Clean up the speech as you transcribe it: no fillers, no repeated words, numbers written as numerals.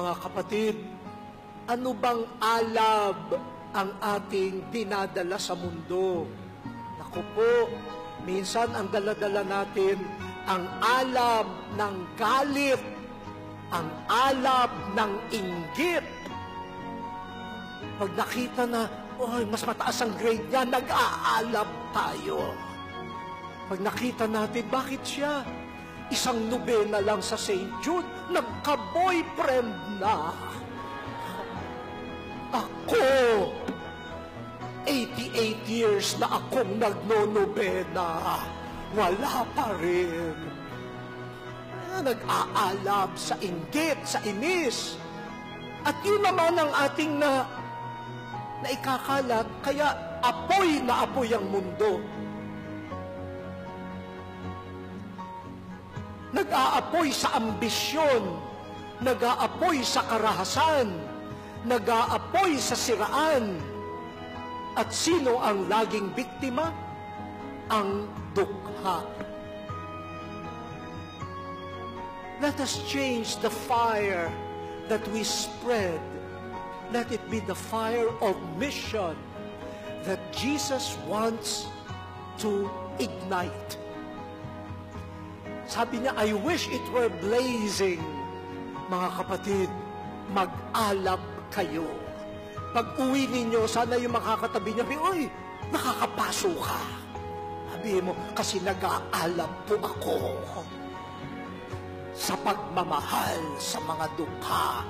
Mga kapatid, ano bang alab ang ating dinadala sa mundo? Naku po, minsan ang dala-dala natin ang alab ng galit, ang alab ng inggit. Pag nakita na, mas mataas ang grade niya, nag-aalab tayo. Pag nakita natin, bakit siya? Isang nobena lang sa St. Jude, nagka-boyfriend na. Ako, 88 years na akong nagno-nobena, wala pa rin. Nag-aalab sa inggit, sa inis. At yun naman ang ating na ikakalat, kaya apoy na apoy ang mundo. Nag-aapoy sa ambisyon, nag-aapoy sa karahasan, nag-aapoy sa siraan. At sino ang laging biktima? Ang dukha. Let us change the fire that we spread. Let it be the fire of mission that Jesus wants to ignite. Sabi niya, I wish it were blazing. Mga kapatid, mag-alab kayo. Pag-uwi ninyo, sana yung makakatabi niya, uy, nakakapaso ka. Sabihin mo, kasi nag-aalab po ako sa pagmamahal sa mga dukha